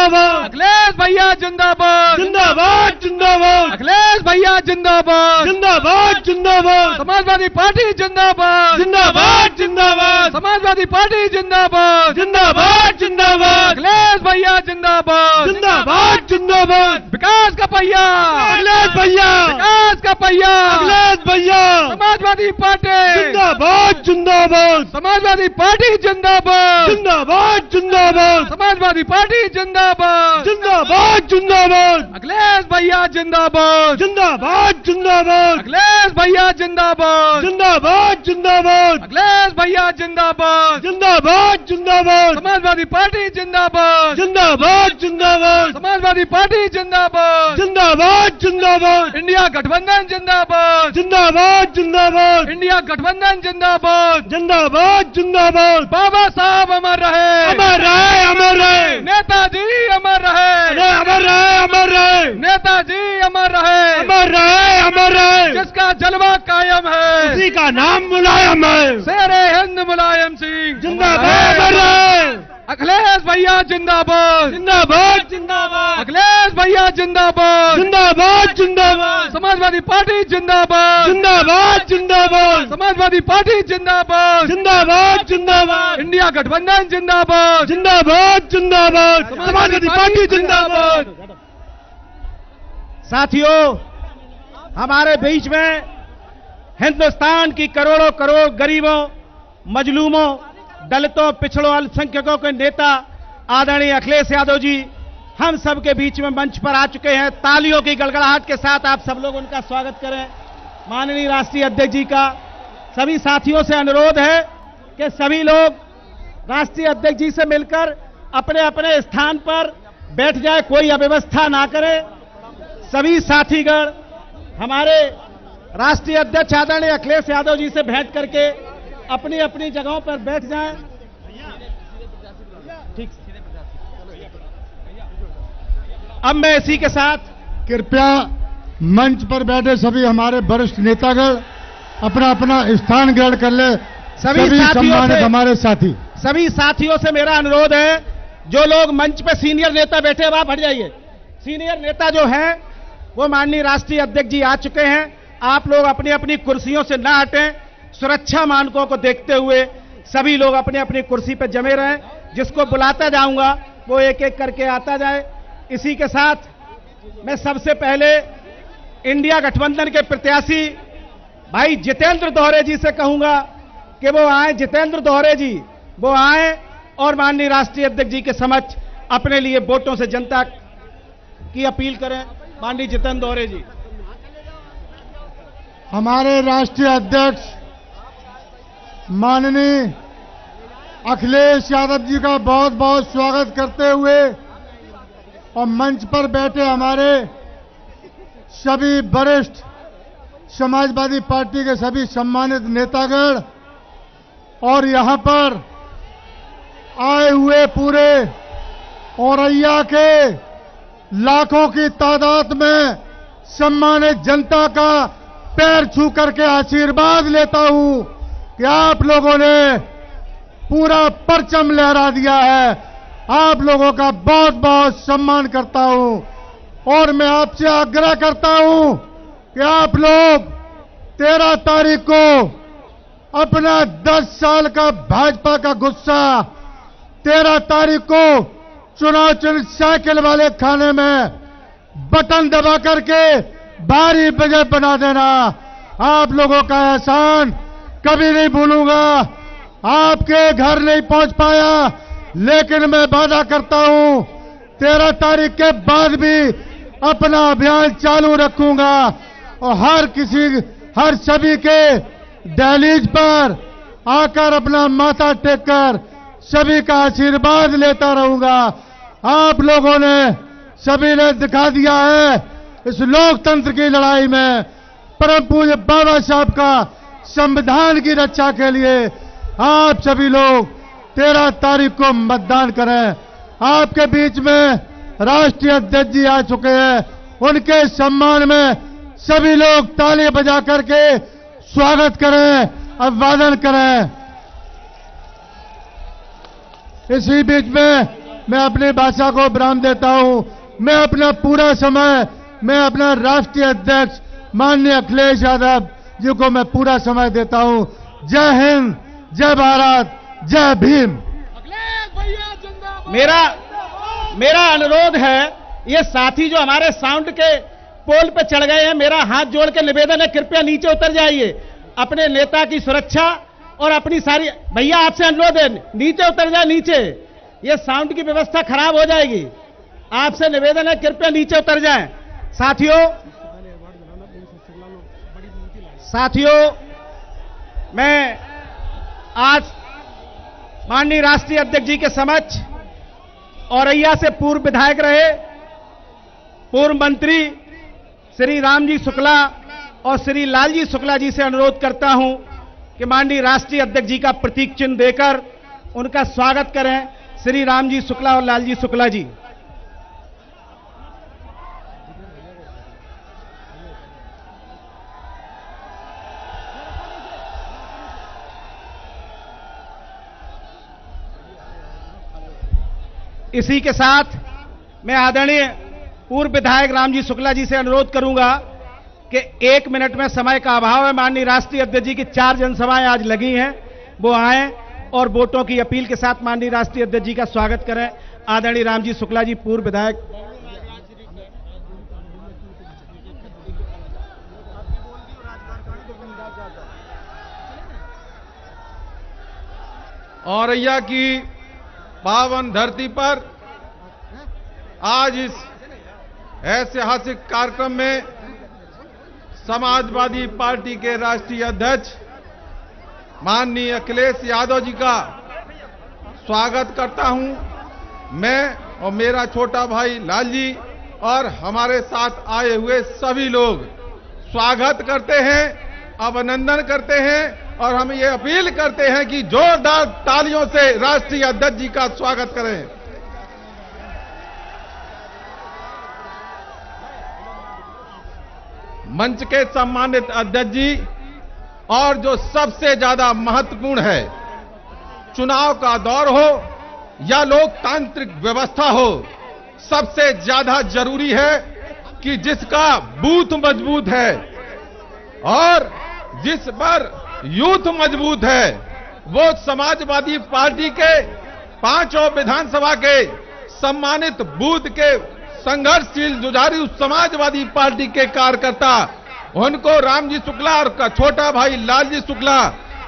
जिंदाबाद, अखिलेश भैया जिंदाबाद, जिंदाबाद जिंदाबाद, अखिलेश भैया जिंदाबाद, जिंदाबाद जिंदाबाद, समाजवादी पार्टी जिंदाबाद, जिंदाबाद जिंदाबाद, समाजवादी पार्टी जिंदाबाद, जिंदाबाद जिंदाबाद, अखिलेश भैया जिंदाबाद, जिंदाबाद जिंदाबाद, विकास का पहिया, अखिलेश भैया, विकास का पहिया, अखिलेश भैया, समाजवादी पार्टी जिंदाबाद जिंदाबाद, समाजवादी पार्टी जिंदाबाद, जिंदाबाद जिंदाबाद, समाजवादी पार्टी जिंदाबाद, जिंदाबाद जिंदाबाद, अखिलेश भैया जिंदाबाद, जिंदाबाद जिंदाबाद, अखिलेश भैया जिंदाबाद, जिंदाबाद जिंदाबाद, अखिलेश भैया जिंदाबाद, जिंदाबाद जिंदाबाद, समाजवादी पार्टी जिंदाबाद, जिंदाबाद जिंदाबाद, समाजवादी पार्टी जिंदाबाद, जिंदाबाद जिंदाबाद, इंडिया गठबंधन जिंदाबाद, जिंदाबाद जिंदाबाद, इंडिया गठबंधन जिंदाबाद, जिंदाबाद जिंदाबाद, बाबा साहब अमर रहे, अमर रहे, अमर रहे, नेताजी अमर रहे, अमर रहे, अमर रहे, नेताजी अमर रहे, अमर रहे, अमर रहे, जिसका जलवा कायम है, उसी का नाम मुलायम है, शेरे हिंद मुलायम सिंह जिंदाबाद, अमर रहे, अखिलेश भैया जिंदाबाद, जिंदाबाद जिंदाबाद, अखिलेश भैया जिंदाबाद, जिंदाबाद जिंदाबाद, समाजवादी पार्टी जिंदाबाद, जिंदाबाद जिंदाबाद, समाजवादी पार्टी जिंदाबाद, जिंदाबाद जिंदाबाद, इंडिया गठबंधन जिंदाबाद, जिंदाबाद जिंदाबाद, समाजवादी पार्टी जिंदाबाद। साथियों, हमारे बीच में हिंदुस्तान की करोड़ों करोड़ गरीबों, मजलूमों, दलितों, पिछड़ों, अल्पसंख्यकों के नेता आदरणीय अखिलेश यादव जी हम सब के बीच में मंच पर आ चुके हैं। तालियों की गड़गड़ाहट के साथ आप सब लोग उनका स्वागत करें। माननीय राष्ट्रीय अध्यक्ष जी का सभी साथियों से अनुरोध है कि सभी लोग राष्ट्रीय अध्यक्ष जी से मिलकर अपने अपने स्थान पर बैठ जाए, कोई अव्यवस्था ना करे। सभी साथीगण हमारे राष्ट्रीय अध्यक्ष आदरणीय अखिलेश यादव जी से भेंट करके अपनी अपनी जगहों पर बैठ जाएं। ठीक, अब मैं इसी के साथ कृपया मंच पर बैठे सभी हमारे वरिष्ठ नेतागण अपना अपना स्थान ग्रहण कर ले। सभी सम्मानित हमारे साथी, सभी साथियों से मेरा अनुरोध है, जो लोग मंच पे सीनियर नेता बैठे हैं आप हट जाइए। सीनियर नेता जो हैं वो माननीय राष्ट्रीय अध्यक्ष जी आ चुके हैं। आप लोग अपनी अपनी कुर्सियों से ना हटें। सुरक्षा मानकों को देखते हुए सभी लोग अपनी अपनी कुर्सी पर जमे रहें। जिसको बुलाता जाऊंगा वो एक एक करके आता जाए। इसी के साथ मैं सबसे पहले इंडिया गठबंधन के प्रत्याशी भाई जितेंद्र दोहरे जी से कहूंगा कि वो आए। जितेंद्र दोहरे जी वो आए और माननीय राष्ट्रीय अध्यक्ष जी के समक्ष अपने लिए वोटों से जनता की अपील करें। माननीय जितेंद्र दोहरे जी। हमारे राष्ट्रीय अध्यक्ष माननीय अखिलेश यादव जी का बहुत बहुत स्वागत करते हुए और मंच पर बैठे हमारे सभी वरिष्ठ समाजवादी पार्टी के सभी सम्मानित नेतागण और यहां पर आए हुए पूरे औरैया के लाखों की तादाद में सम्मानित जनता का पैर छू करके आशीर्वाद लेता हूं कि आप लोगों ने पूरा परचम लहरा दिया है। आप लोगों का बहुत बहुत सम्मान करता हूं और मैं आपसे आग्रह करता हूं कि आप लोग 13 तारीख को अपना 10 साल का भाजपा का गुस्सा 13 तारीख को चुनाव चिन्ह साइकिल वाले खाने में बटन दबा करके भारी बजट बना देना। आप लोगों का एहसान कभी नहीं भूलूंगा। आपके घर नहीं पहुंच पाया, लेकिन मैं वादा करता हूं 13 तारीख के बाद भी अपना अभियान चालू रखूंगा और हर सभी के दहलीज पर आकर अपना माथा टेककर सभी का आशीर्वाद लेता रहूंगा। आप लोगों ने सभी ने दिखा दिया है इस लोकतंत्र की लड़ाई में परम पूज्य बाबा साहब का संविधान की रक्षा के लिए आप सभी लोग 13 तारीख को मतदान करें। आपके बीच में राष्ट्रीय अध्यक्ष जी आ चुके हैं, उनके सम्मान में सभी लोग ताली बजा करके स्वागत करें, अभिवादन करें। इसी बीच में मैं अपनी भाषा को विराम देता हूं। मैं अपना पूरा समय मैं अपना राष्ट्रीय अध्यक्ष माननीय अखिलेश यादव जी को मैं पूरा समय देता हूं। जय हिंद, जय भारत, जय भीम। मेरा अनुरोध है, ये साथी जो हमारे साउंड के पोल पे चढ़ गए हैं, मेरा हाथ जोड़ के निवेदन है, कृपया नीचे उतर जाइए। अपने नेता की सुरक्षा और अपनी सारी, भैया आपसे अनुरोध है, नीचे उतर जाए, नीचे। ये साउंड की व्यवस्था खराब हो जाएगी। आपसे निवेदन है, कृपया नीचे उतर जाएं। साथियों, मैं आज माननीय राष्ट्रीय अध्यक्ष जी के समक्ष औरैया से पूर्व विधायक रहे, पूर्व मंत्री श्री रामजी शुक्ला और श्री लालजी शुक्ला जी से अनुरोध करता हूं कि माननीय राष्ट्रीय अध्यक्ष जी का प्रतीक चिन्ह देकर उनका स्वागत करें। श्री रामजी शुक्ला और लालजी शुक्ला जी। इसी के साथ मैं आदरणीय पूर्व विधायक रामजी शुक्ला जी से अनुरोध करूंगा कि 1 मिनट में समय का अभाव है। माननीय राष्ट्रीय अध्यक्ष जी की 4 जनसभाएं आज लगी हैं, वो आए और वोटों की अपील के साथ माननीय राष्ट्रीय अध्यक्ष जी का स्वागत करें। आदरणीय रामजी शुक्ला जी, पूर्व विधायक। औरैया की पावन धरती पर आज इस ऐतिहासिक कार्यक्रम में समाजवादी पार्टी के राष्ट्रीय अध्यक्ष माननीय अखिलेश यादव जी का स्वागत करता हूं। मैं और मेरा छोटा भाई लालजी और हमारे साथ आए हुए सभी लोग स्वागत करते हैं, अभिनंदन करते हैं और हम ये अपील करते हैं कि जोरदार तालियों से राष्ट्रीय अध्यक्ष जी का स्वागत करें। मंच के सम्मानित अध्यक्ष जी, और जो सबसे ज्यादा महत्वपूर्ण है, चुनाव का दौर हो या लोकतांत्रिक व्यवस्था हो, सबसे ज्यादा जरूरी है कि जिसका बूथ मजबूत है और जिस पर यूथ मजबूत है, वो समाजवादी पार्टी के 5 विधानसभा के सम्मानित बूथ के संघर्षशील जुझारू समाजवादी पार्टी के कार्यकर्ता, उनको रामजी शुक्ला और का छोटा भाई लालजी शुक्ला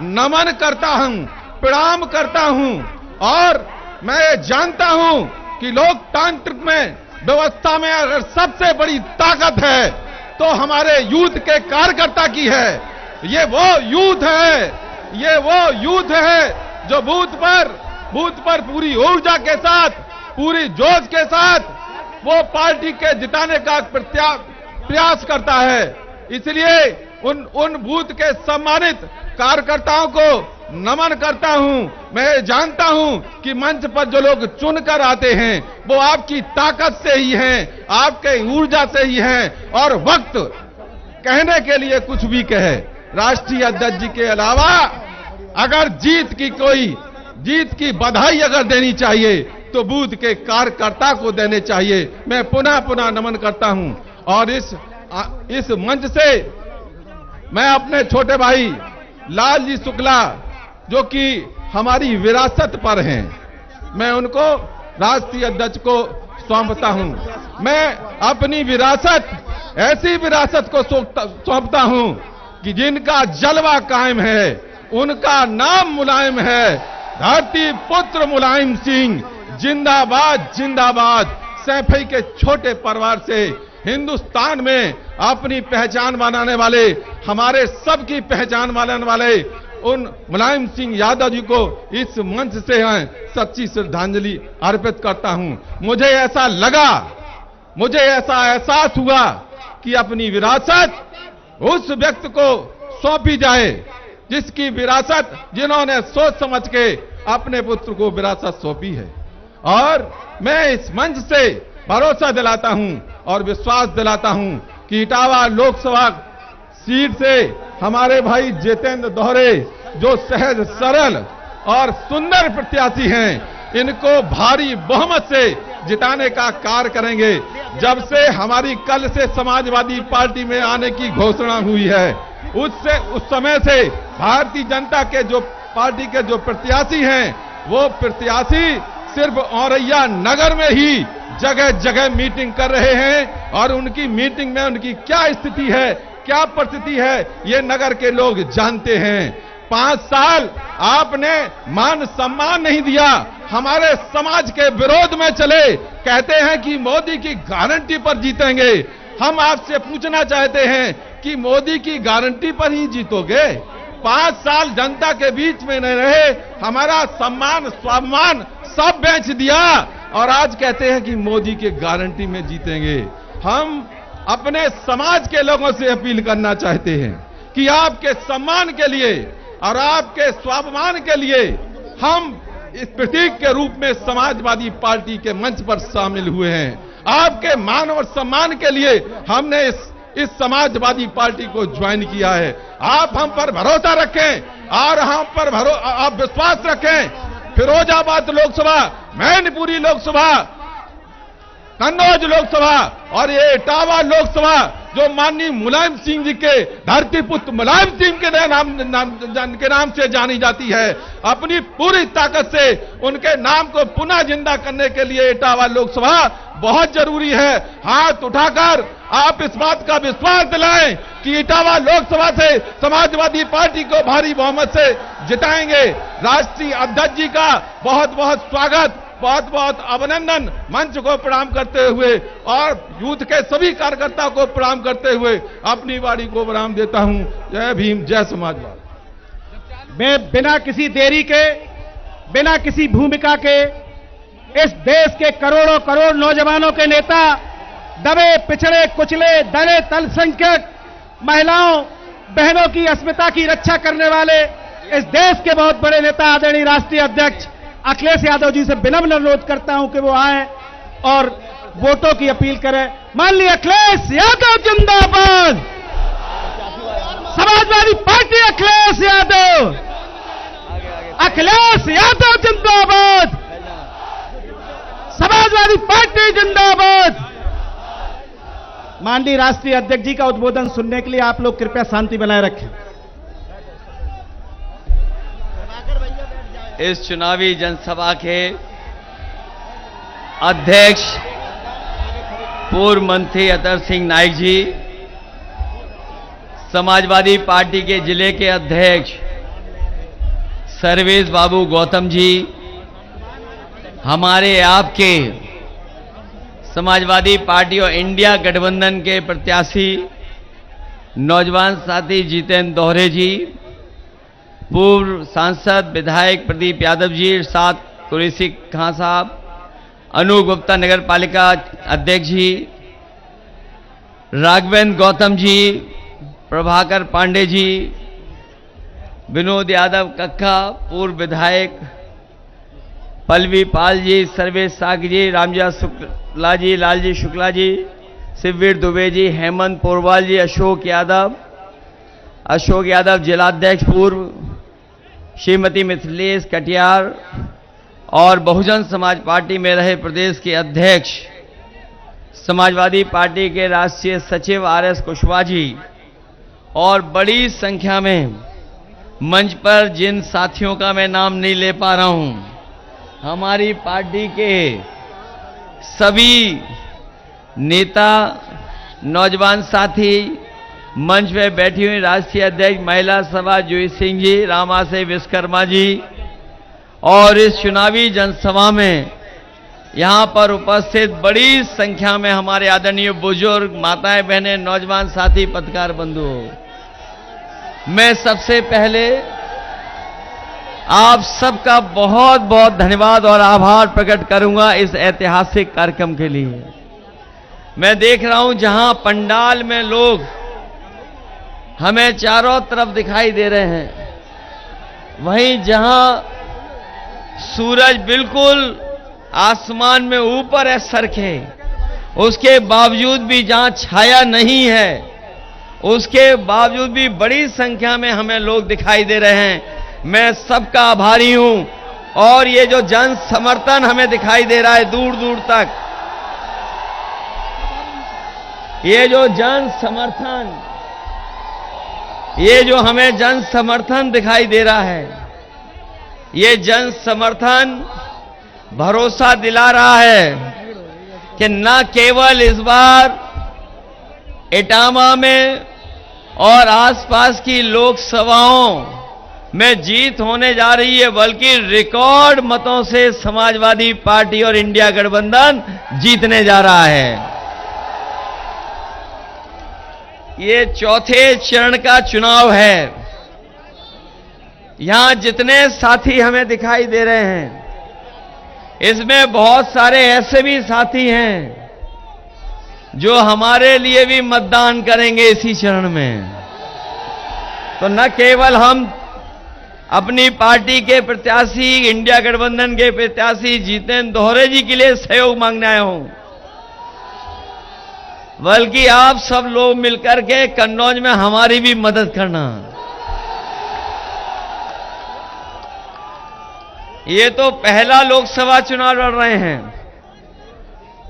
नमन करता हूं, प्रणाम करता हूं। और मैं जानता हूं कि लोकतांत्रिक में व्यवस्था में अगर सबसे बड़ी ताकत है तो हमारे यूथ के कार्यकर्ता की है। ये वो यूथ है जो बूथ पर पूरी ऊर्जा के साथ, पूरी जोश के साथ वो पार्टी के जिताने का प्रयास करता है। इसलिए उन बूथ के सम्मानित कार्यकर्ताओं को नमन करता हूं। मैं जानता हूं कि मंच पर जो लोग चुनकर आते हैं वो आपकी ताकत से ही हैं, आपके ऊर्जा से ही हैं और वक्त कहने के लिए कुछ भी कहे। राष्ट्रीय अध्यक्ष जी के अलावा अगर जीत की बधाई अगर देनी चाहिए तो बूथ के कार्यकर्ता को देने चाहिए। मैं पुनः नमन करता हूं और इस मंच से मैं अपने छोटे भाई लालजी शुक्ला, जो कि हमारी विरासत पर हैं, मैं उनको राष्ट्रीय अध्यक्ष को सौंपता हूं। मैं अपनी विरासत, ऐसी विरासत को सौंपता हूं कि जिनका जलवा कायम है, उनका नाम मुलायम है। धरती पुत्र मुलायम सिंह जिंदाबाद जिंदाबाद। सैफई के छोटे परिवार से हिंदुस्तान में अपनी पहचान बनाने वाले, हमारे सबकी पहचान बनाने वाले उन मुलायम सिंह यादव जी को इस मंच से सच्ची श्रद्धांजलि अर्पित करता हूं। मुझे ऐसा एहसास हुआ कि अपनी विरासत उस व्यक्ति को सौंपी जाए जिसकी विरासत, जिन्होंने सोच समझ के अपने पुत्र को विरासत सौंपी है। और मैं इस मंच से भरोसा दिलाता हूं और विश्वास दिलाता हूं कि इटावा लोकसभा सीट से हमारे भाई जितेंद्र दोहरे, जो सहज सरल और सुंदर प्रत्याशी हैं, इनको भारी बहुमत से जिताने का कार्य करेंगे। जब से हमारी कल से समाजवादी पार्टी में आने की घोषणा हुई है, उस समय से भारतीय जनता के जो पार्टी के जो प्रत्याशी हैं, वो प्रत्याशी सिर्फ औरैया नगर में ही जगह जगह मीटिंग कर रहे हैं और उनकी मीटिंग में उनकी क्या स्थिति है, क्या परिस्थिति है, ये नगर के लोग जानते हैं। 5 साल आपने मान सम्मान नहीं दिया, हमारे समाज के विरोध में चले, कहते हैं कि मोदी की गारंटी पर जीतेंगे। हम आपसे पूछना चाहते हैं कि मोदी की गारंटी पर ही जीतोगे? 5 साल जनता के बीच में नहीं रहे, हमारा सम्मान स्वाभिमान सब बेच दिया और आज कहते हैं कि मोदी के गारंटी में जीतेंगे। हम अपने समाज के लोगों से अपील करना चाहते हैं कि आपके सम्मान के लिए और आपके स्वाभिमान के लिए हम इस प्रतीक के रूप में समाजवादी पार्टी के मंच पर शामिल हुए हैं। आपके मान और सम्मान के लिए हमने इस समाजवादी पार्टी को ज्वाइन किया है। आप हम पर भरोसा रखें और हम पर आप विश्वास रखें। फिरोजाबाद लोकसभा, मैनपुरी लोकसभा, कन्नौज लोकसभा और ये इटावा लोकसभा जो माननीय मुलायम सिंह जी के धरती पुत्र मुलायम सिंह के नाम से जानी जाती है, अपनी पूरी ताकत से उनके नाम को पुनः जिंदा करने के लिए इटावा लोकसभा बहुत जरूरी है। हाथ उठाकर आप इस बात का विश्वास दिलाएं कि इटावा लोकसभा से समाजवादी पार्टी को भारी बहुमत से जिताएंगे। राष्ट्रीय अध्यक्ष जी का बहुत बहुत स्वागत, बहुत बहुत अभिनंदन। मंच को प्रणाम करते हुए और यूथ के सभी कार्यकर्ताओं को प्रणाम करते हुए अपनी वाणी को विराम देता हूं। जय भीम, जय समाजवाद। मैं बिना किसी देरी के, बिना किसी भूमिका के इस देश के करोड़ों करोड़ नौजवानों के नेता, दबे पिछड़े कुचले दलित अल्पसंख्यक महिलाओं बहनों की अस्मिता की रक्षा करने वाले इस देश के बहुत बड़े नेता आदरणीय राष्ट्रीय अध्यक्ष अखिलेश यादव जी से विनम्र अनुरोध करता हूं कि वो आए और वोटों की अपील करें। माननीय अखिलेश यादव जिंदाबाद, समाजवादी पार्टी अखिलेश यादव, अखिलेश यादव जिंदाबाद, समाजवादी पार्टी जिंदाबाद। माननीय राष्ट्रीय अध्यक्ष जी का उद्बोधन सुनने के लिए आप लोग कृपया शांति बनाए रखें। इस चुनावी जनसभा के अध्यक्ष पूर्व मंत्री अतर सिंह नाइक जी, समाजवादी पार्टी के जिले के अध्यक्ष सर्वेश बाबू गौतम जी, हमारे आपके समाजवादी पार्टी और इंडिया गठबंधन के प्रत्याशी नौजवान साथी जितेंद्र दोहरे जी, पूर्व सांसद विधायक प्रदीप यादव जी, साथ कुरैशी खां साहब, अनूप गुप्ता नगर पालिका अध्यक्ष जी, राघवेंद्र गौतम जी, प्रभाकर पांडे जी, विनोद यादव कक्का, पूर्व विधायक पल्लवी पाल जी, सर्वेश साग जी, रामजा शुक्ला जी, लालजी शुक्ला जी, शिववीर दुबे जी, हेमंत पोरवाल जी, अशोक यादव जिलाध्यक्ष पूर्व, श्रीमती मिथिलेश कटियार और बहुजन समाज पार्टी में रहे प्रदेश के अध्यक्ष समाजवादी पार्टी के राष्ट्रीय सचिव आरएस कुशवाहा जी और बड़ी संख्या में मंच पर जिन साथियों का मैं नाम नहीं ले पा रहा हूं, हमारी पार्टी के सभी नेता, नौजवान साथी, मंच में बैठी हुई राष्ट्रीय अध्यक्ष महिला सभा जूही सिंह जी, रामाशय विश्वकर्मा जी और इस चुनावी जनसभा में यहां पर उपस्थित बड़ी संख्या में हमारे आदरणीय बुजुर्ग, माताएं, बहनें, नौजवान साथी, पत्रकार बंधु, मैं सबसे पहले आप सबका बहुत बहुत धन्यवाद और आभार प्रकट करूंगा इस ऐतिहासिक कार्यक्रम के लिए। मैं देख रहा हूं जहां पंडाल में लोग हमें चारों तरफ दिखाई दे रहे हैं, वहीं जहां सूरज बिल्कुल आसमान में ऊपर है सरखे, उसके बावजूद भी जहां छाया नहीं है, उसके बावजूद भी बड़ी संख्या में हमें लोग दिखाई दे रहे हैं। मैं सबका आभारी हूं और ये जो जन समर्थन हमें दिखाई दे रहा है दूर दूर तक, ये जो जन समर्थन, ये जो हमें जन समर्थन दिखाई दे रहा है, ये जन समर्थन भरोसा दिला रहा है कि न केवल इस बार इटावा में और आसपास की लोकसभाओं में जीत होने जा रही है, बल्कि रिकॉर्ड मतों से समाजवादी पार्टी और इंडिया गठबंधन जीतने जा रहा है। ये चौथे चरण का चुनाव है। यहां जितने साथी हमें दिखाई दे रहे हैं, इसमें बहुत सारे ऐसे भी साथी हैं जो हमारे लिए भी मतदान करेंगे इसी चरण में। तो न केवल हम अपनी पार्टी के प्रत्याशी, इंडिया गठबंधन के प्रत्याशी जितेंद्र दोहरे जी के लिए सहयोग मांगने आया हूं, बल्कि आप सब लोग मिलकर के कन्नौज में हमारी भी मदद करना। ये तो पहला लोकसभा चुनाव लड़ रहे हैं,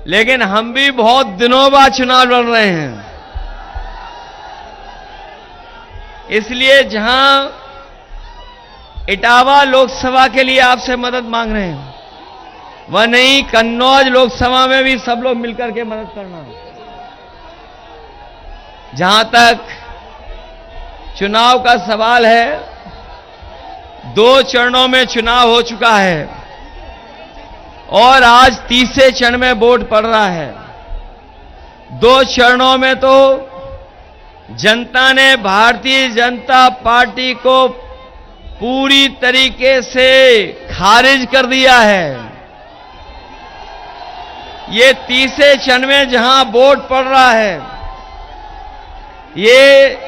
लेकिन हम भी बहुत दिनों बाद चुनाव लड़ रहे हैं। इसलिए जहां इटावा लोकसभा के लिए आपसे मदद मांग रहे हैं, वह नहीं कन्नौज लोकसभा में भी सब लोग मिलकर के मदद करना। जहां तक चुनाव का सवाल है, 2 चरणों में चुनाव हो चुका है और आज तीसरे चरण में वोट पड़ रहा है। 2 चरणों में तो जनता ने भारतीय जनता पार्टी को पूरी तरीके से खारिज कर दिया है। ये तीसरे चरण में जहां वोट पड़ रहा है, ये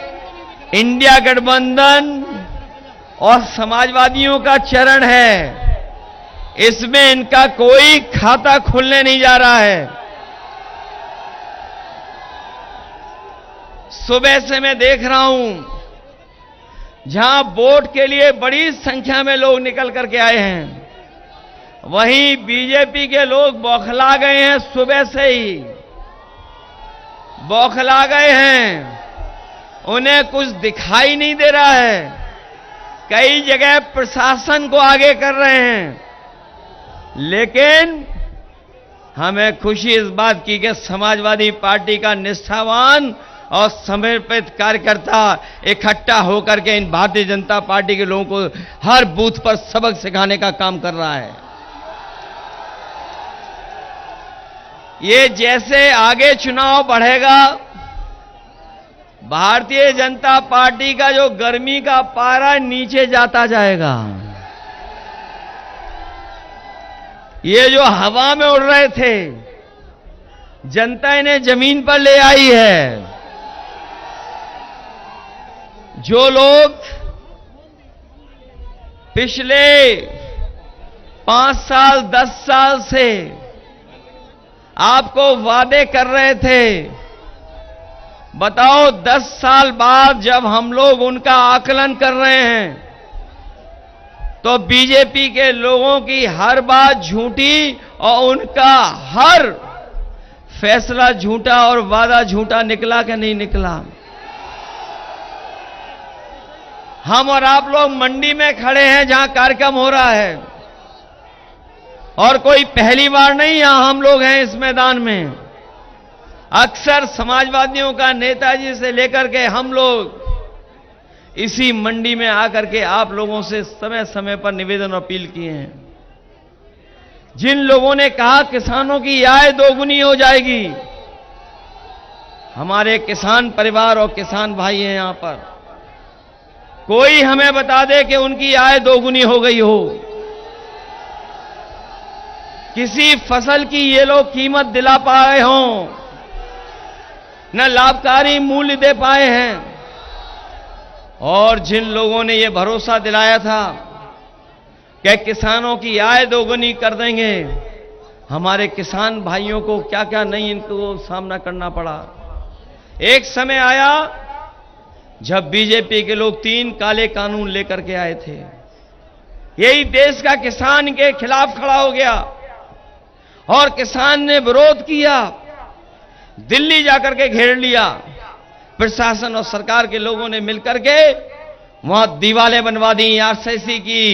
इंडिया गठबंधन और समाजवादियों का चरण है। इसमें इनका कोई खाता खुलने नहीं जा रहा है। सुबह से मैं देख रहा हूं जहां वोट के लिए बड़ी संख्या में लोग निकल करके आए हैं, वहीं बीजेपी के लोग बौखला गए हैं। सुबह से ही बौखला गए हैं, उन्हें कुछ दिखाई नहीं दे रहा है। कई जगह प्रशासन को आगे कर रहे हैं, लेकिन हमें खुशी इस बात की कि समाजवादी पार्टी का निष्ठावान और समर्पित कार्यकर्ता इकट्ठा होकर के इन भारतीय जनता पार्टी के लोगों को हर बूथ पर सबक सिखाने का काम कर रहा है। ये जैसे आगे चुनाव बढ़ेगा, भारतीय जनता पार्टी का जो गर्मी का पारा नीचे जाता जाएगा। ये जो हवा में उड़ रहे थे, जनता इन्हें जमीन पर ले आई है। जो लोग पिछले 5 साल 10 साल से आपको वादे कर रहे थे, बताओ 10 साल बाद जब हम लोग उनका आकलन कर रहे हैं, तो बीजेपी के लोगों की हर बात झूठी और उनका हर फैसला झूठा और वादा झूठा निकला कि नहीं निकला? हम और आप लोग मंडी में खड़े हैं जहां कार्यक्रम हो रहा है, और कोई पहली बार नहीं यहां हम लोग हैं इस मैदान में। अक्सर समाजवादियों का नेताजी से लेकर के हम लोग इसी मंडी में आकर के आप लोगों से समय समय पर निवेदन और अपील किए हैं। जिन लोगों ने कहा किसानों की आय दोगुनी हो जाएगी, हमारे किसान परिवार और किसान भाई हैं यहां पर, कोई हमें बता दे कि उनकी आय दोगुनी हो गई हो। किसी फसल की ये लोग कीमत दिला पाए हों, न लाभकारी मूल्य दे पाए हैं। और जिन लोगों ने ये भरोसा दिलाया था कि किसानों की आय दोगुनी कर देंगे, हमारे किसान भाइयों को क्या क्या नहीं इनको सामना करना पड़ा। एक समय आया जब बीजेपी के लोग 3 काले कानून लेकर के आए थे, यही देश का किसान के खिलाफ खड़ा हो गया और किसान ने विरोध किया, दिल्ली जाकर के घेर लिया। प्रशासन और सरकार के लोगों ने मिलकर के वहां दीवारें बनवा दी, आरसीसी की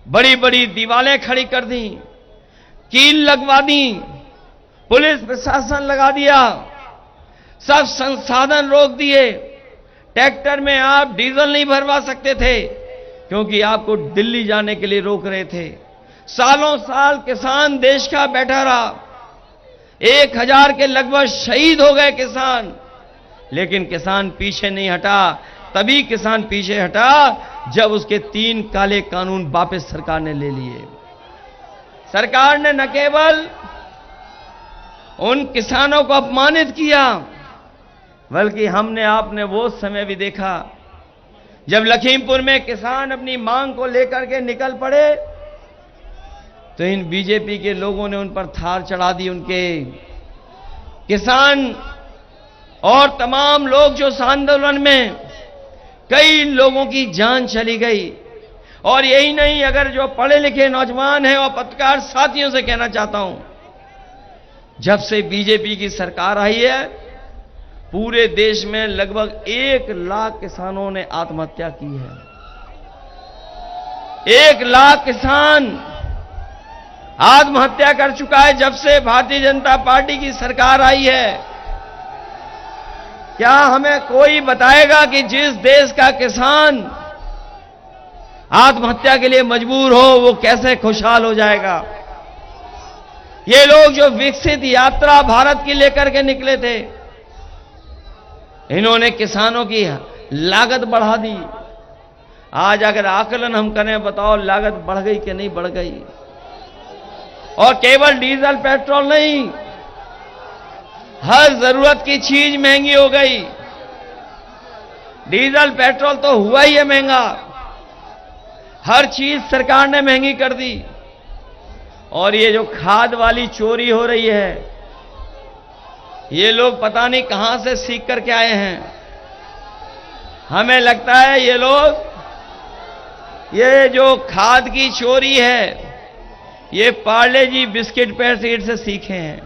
बड़ी बड़ी दीवारें खड़ी कर दी, कील लगवा दी, पुलिस प्रशासन लगा दिया, सब संसाधन रोक दिए। ट्रैक्टर में आप डीजल नहीं भरवा सकते थे क्योंकि आपको दिल्ली जाने के लिए रोक रहे थे। सालों साल किसान देश का बैठा रहा, 1000 के लगभग शहीद हो गए किसान, लेकिन किसान पीछे नहीं हटा। तभी किसान पीछे हटा जब उसके 3 काले कानून वापस सरकार ने ले लिए। सरकार ने न केवल उन किसानों को अपमानित किया, बल्कि हमने आपने वो समय भी देखा जब लखीमपुर में किसान अपनी मांग को लेकर के निकल पड़े तो इन बीजेपी के लोगों ने उन पर थार चढ़ा दी। उनके किसान और तमाम लोग जो इस आंदोलन में, कई लोगों की जान चली गई। और यही नहीं, अगर जो पढ़े लिखे नौजवान हैं और पत्रकार साथियों से कहना चाहता हूं, जब से बीजेपी की सरकार आई है पूरे देश में लगभग 1 लाख किसानों ने आत्महत्या की है। 1 लाख किसान आत्महत्या कर चुका है जब से भारतीय जनता पार्टी की सरकार आई है। क्या हमें कोई बताएगा कि जिस देश का किसान आत्महत्या के लिए मजबूर हो वो कैसे खुशहाल हो जाएगा? ये लोग जो विकसित यात्रा भारत की लेकर के निकले थे, इन्होंने किसानों की लागत बढ़ा दी। आज अगर आकलन हम करें, बताओ लागत बढ़ गई कि नहीं बढ़ गई? और केवल डीजल पेट्रोल नहीं, हर जरूरत की चीज महंगी हो गई। डीजल पेट्रोल तो हुआ ही है महंगा, हर चीज सरकार ने महंगी कर दी। और ये जो खाद वाली चोरी हो रही है, ये लोग पता नहीं कहां से सीख करके आए हैं। हमें लगता है ये लोग, ये जो खाद की चोरी है, ये पार्ले जी बिस्किट पैकेट से सीखे हैं।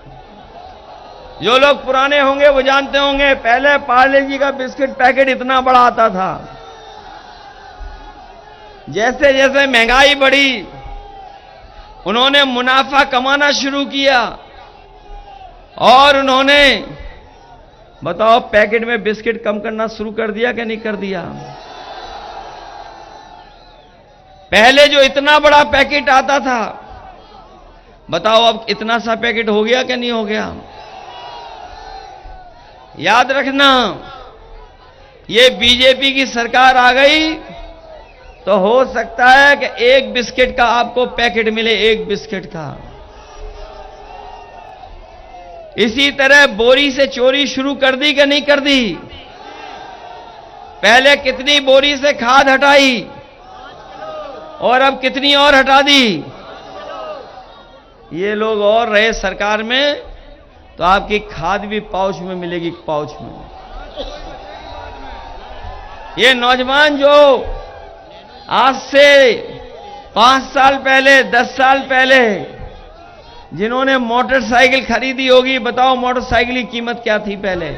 जो लोग पुराने होंगे वो जानते होंगे, पहले पार्ले जी का बिस्किट पैकेट इतना बड़ा आता था। जैसे जैसे महंगाई बढ़ी, उन्होंने मुनाफा कमाना शुरू किया और उन्होंने, बताओ, पैकेट में बिस्किट कम करना शुरू कर दिया कि नहीं कर दिया? पहले जो इतना बड़ा पैकेट आता था, बताओ अब इतना सा पैकेट हो गया कि नहीं हो गया? याद रखना, ये बीजेपी की सरकार आ गई तो हो सकता है कि 1 बिस्किट का आपको पैकेट मिले, 1 बिस्किट का। इसी तरह बोरी से चोरी शुरू कर दी कि नहीं कर दी? पहले कितनी बोरी से खाद हटाई और अब कितनी और हटा दी? ये लोग और रहे सरकार में तो आपकी खाद भी पाउच में मिलेगी, पाउच में। ये नौजवान जो आज से 5 साल पहले, 10 साल पहले जिन्होंने मोटरसाइकिल खरीदी होगी, बताओ मोटरसाइकिल की कीमत क्या थी पहले?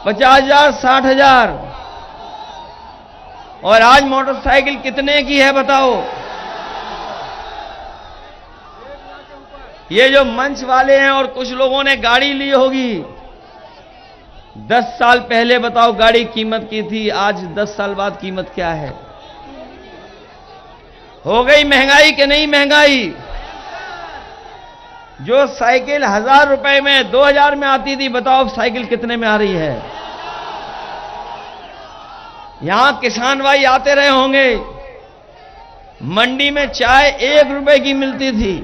50,000, 60,000। और आज मोटरसाइकिल कितने की है बताओ? ये जो मंच वाले हैं और कुछ लोगों ने गाड़ी ली होगी, 10 साल पहले बताओ गाड़ी कीमत की थी, आज 10 साल बाद कीमत क्या है? हो गई महंगाई कि नहीं महंगाई? जो साइकिल 1000 रुपए में, 2000 में आती थी, बताओ साइकिल कितने में आ रही है? यहां किसान भाई आते रहे होंगे, मंडी में चाय 1 रुपए की मिलती थी,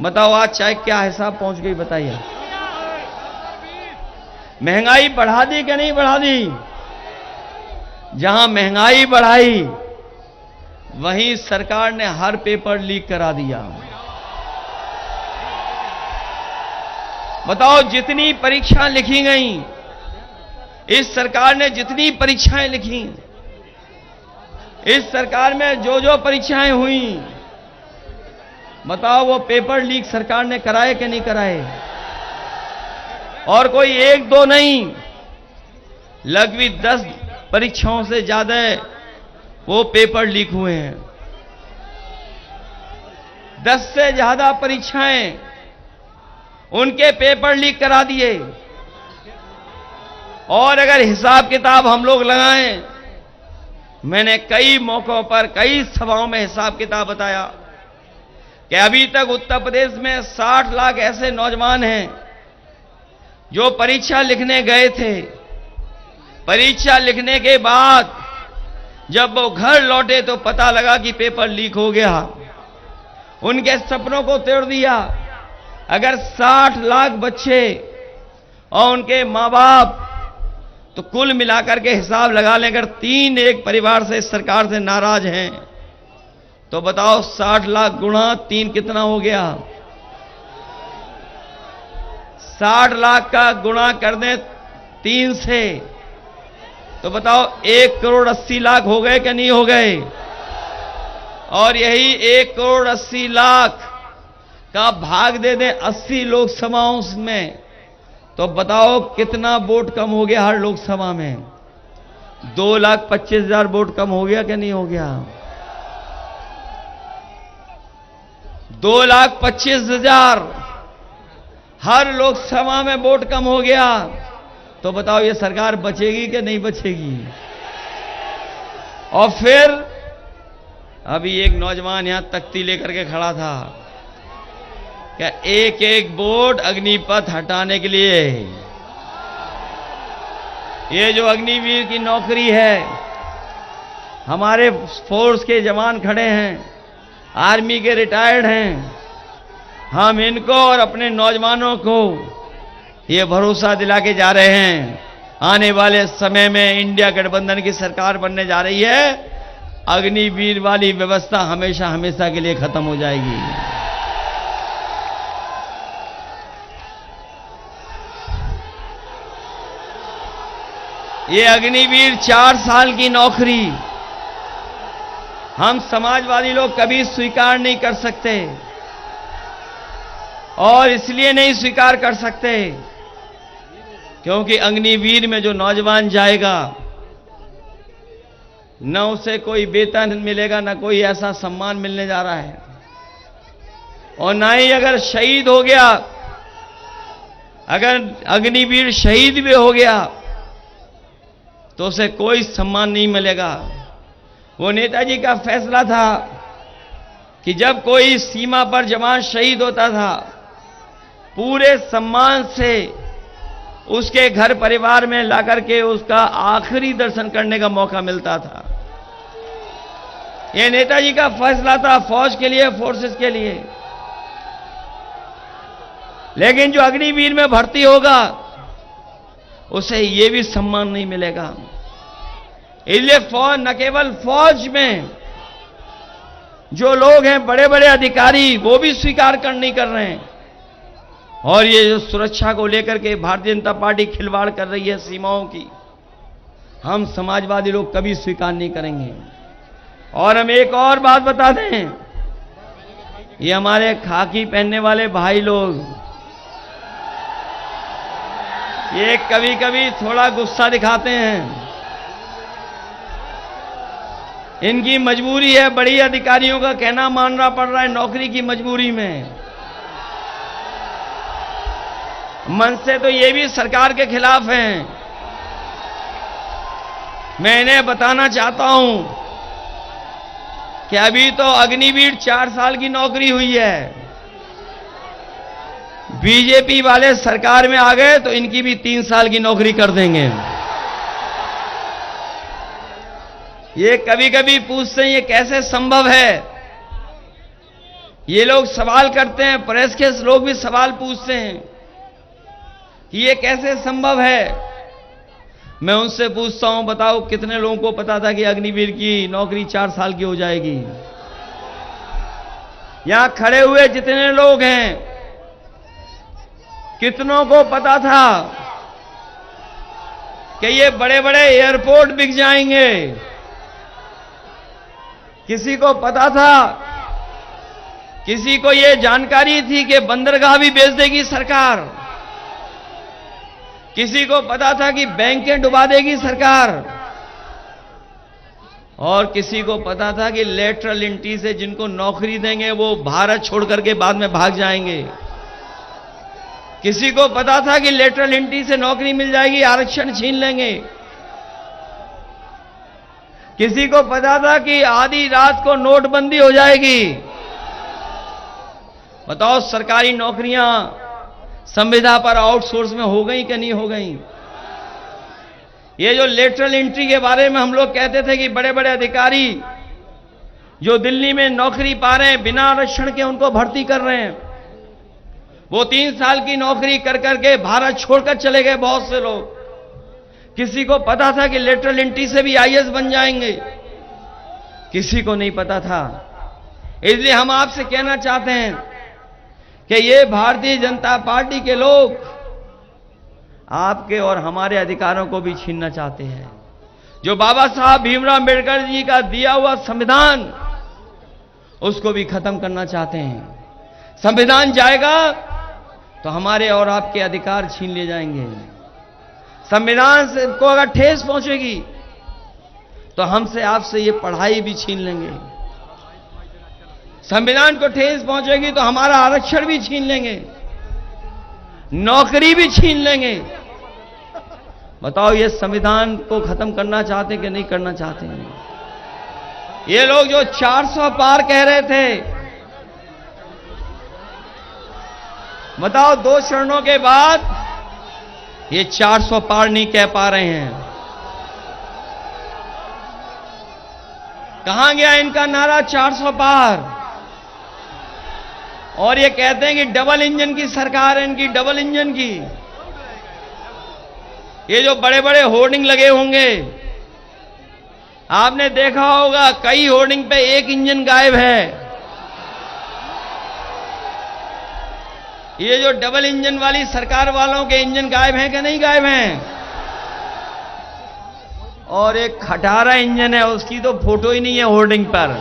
बताओ आज चाय क्या हिसाब पहुंच गई? बताइए। महंगाई बढ़ा दी कि नहीं बढ़ा दी? जहां महंगाई बढ़ाई वहीं सरकार ने हर पेपर लीक करा दिया। बताओ, जितनी परीक्षा लिखी गई, इस सरकार ने जितनी परीक्षाएं लिखी, इस सरकार में जो जो परीक्षाएं हुई, बताओ वो पेपर लीक सरकार ने कराए कि नहीं कराए? और कोई एक दो नहीं, लगभग 10 परीक्षाओं से ज्यादा वो पेपर लीक हुए हैं। 10 से ज्यादा परीक्षाएं उनके पेपर लीक करा दिए। और अगर हिसाब किताब हम लोग लगाएं, मैंने कई मौकों पर कई सभाओं में हिसाब किताब बताया कि अभी तक उत्तर प्रदेश में 60 लाख ऐसे नौजवान हैं जो परीक्षा लिखने गए थे। परीक्षा लिखने के बाद जब वो घर लौटे तो पता लगा कि पेपर लीक हो गया, उनके सपनों को तोड़ दिया। अगर 60 लाख बच्चे और उनके मां बाप, तो कुल मिलाकर के हिसाब लगा लें, अगर 3 एक परिवार से इस सरकार से नाराज हैं, तो बताओ 60 लाख गुणा 3 कितना हो गया? 60 लाख का गुणा कर दें 3 से, तो बताओ 1 करोड़ 80 लाख हो गए कि नहीं हो गए? और यही 1 करोड़ 80 लाख का भाग दे दें 80 लोकसभाओं में, तो बताओ कितना वोट कम हो गया हर लोकसभा में? 2,25,000 वोट कम हो गया कि नहीं हो गया? 2,25,000 हर लोकसभा में वोट कम हो गया, तो बताओ ये सरकार बचेगी कि नहीं बचेगी? और फिर अभी एक नौजवान यहां तख्ती लेकर के खड़ा था क्या एक एक वोट अग्निपथ हटाने के लिए। ये जो अग्निवीर की नौकरी है, हमारे फोर्स के जवान खड़े हैं, आर्मी के रिटायर्ड हैं, हम इनको और अपने नौजवानों को ये भरोसा दिला के जा रहे हैं, आने वाले समय में इंडिया गठबंधन की सरकार बनने जा रही है, अग्निवीर वाली व्यवस्था हमेशा हमेशा के लिए खत्म हो जाएगी। ये अग्निवीर 4 साल की नौकरी हम समाजवादी लोग कभी स्वीकार नहीं कर सकते, और इसलिए नहीं स्वीकार कर सकते क्योंकि अग्निवीर में जो नौजवान जाएगा, न उसे कोई वेतन मिलेगा, न कोई ऐसा सम्मान मिलने जा रहा है, और ना ही अगर शहीद हो गया, अगर अग्निवीर शहीद भी हो गया तो उसे कोई सम्मान नहीं मिलेगा। वो नेताजी का फैसला था कि जब कोई सीमा पर जवान शहीद होता था, पूरे सम्मान से उसके घर परिवार में लाकर के उसका आखिरी दर्शन करने का मौका मिलता था। यह नेताजी का फैसला था फौज के लिए, फोर्सेस के लिए। लेकिन जो अग्निवीर में भर्ती होगा उसे यह भी सम्मान नहीं मिलेगा। इसलिए फौज, न केवल फौज में जो लोग हैं बड़े बड़े अधिकारी, वो भी स्वीकार नहीं कर रहे हैं, और ये जो सुरक्षा को लेकर के भारतीय जनता पार्टी खिलवाड़ कर रही है सीमाओं की, हम समाजवादी लोग कभी स्वीकार नहीं करेंगे। और हम एक और बात बता दें, ये हमारे खाकी पहनने वाले भाई लोग, ये कभी कभी थोड़ा गुस्सा दिखाते हैं, इनकी मजबूरी है, बड़ी अधिकारियों का कहना मानना पड़ रहा है नौकरी की मजबूरी में। मन से तो ये भी सरकार के खिलाफ हैं। मैं इन्हें बताना चाहता हूं कि अभी तो अग्निवीर 4 साल की नौकरी हुई है, बीजेपी वाले सरकार में आ गए तो इनकी भी 3 साल की नौकरी कर देंगे। ये कभी कभी पूछते हैं ये कैसे संभव है, ये लोग सवाल करते हैं, प्रेस के लोग भी सवाल पूछते हैं कि ये कैसे संभव है। मैं उनसे पूछता हूं, बताओ कितने लोगों को पता था कि अग्निवीर की नौकरी 4 साल की हो जाएगी? यहां खड़े हुए जितने लोग हैं, कितनों को पता था कि ये बड़े बड़े एयरपोर्ट बिक जाएंगे, किसी को पता था, किसी को यह जानकारी थी कि बंदरगाह भी बेच देगी सरकार, किसी को पता था कि बैंकें डुबा देगी सरकार, और किसी को पता था कि लेटरल एंट्री से जिनको नौकरी देंगे वो भारत छोड़ करके बाद में भाग जाएंगे। किसी को पता था कि लेटरल एंट्री से नौकरी मिल जाएगी, आरक्षण छीन लेंगे। किसी को पता था कि आधी रात को नोटबंदी हो जाएगी। बताओ सरकारी नौकरियां संविदा पर आउटसोर्स में हो गई कि नहीं हो गई? ये जो लेटरल एंट्री के बारे में हम लोग कहते थे कि बड़े बड़े अधिकारी जो दिल्ली में नौकरी पा रहे हैं बिना आरक्षण के उनको भर्ती कर रहे हैं, वो 3 साल की नौकरी कर करके भारत छोड़कर चले गए बहुत से लोग। किसी को पता था कि लेटरल एंट्री से भी आईएएस बन जाएंगे? किसी को नहीं पता था। इसलिए हम आपसे कहना चाहते हैं कि ये भारतीय जनता पार्टी के लोग आपके और हमारे अधिकारों को भी छीनना चाहते हैं। जो बाबा साहब भीमराव अम्बेडकर जी का दिया हुआ संविधान, उसको भी खत्म करना चाहते हैं। संविधान जाएगा तो हमारे और आपके अधिकार छीन लिए जाएंगे। संविधान से को अगर ठेस पहुंचेगी तो हमसे आपसे ये पढ़ाई भी छीन लेंगे। संविधान को ठेस पहुंचेगी तो हमारा आरक्षण भी छीन लेंगे, नौकरी भी छीन लेंगे। बताओ ये संविधान को खत्म करना चाहते कि नहीं करना चाहते हैं? ये लोग जो 400 पार कह रहे थे, बताओ 2 चरणों के बाद ये 400 पार नहीं कह पा रहे हैं। कहां गया इनका नारा 400 पार? और ये कहते हैं कि डबल इंजन की सरकार है इनकी, डबल इंजन की। ये जो बड़े बड़े होर्डिंग लगे होंगे, आपने देखा होगा कई होर्डिंग पे एक इंजन गायब है। ये जो डबल इंजन वाली सरकार वालों के इंजन गायब हैं कि नहीं गायब हैं? और एक खटारा इंजन है, उसकी तो फोटो ही नहीं है होर्डिंग पर।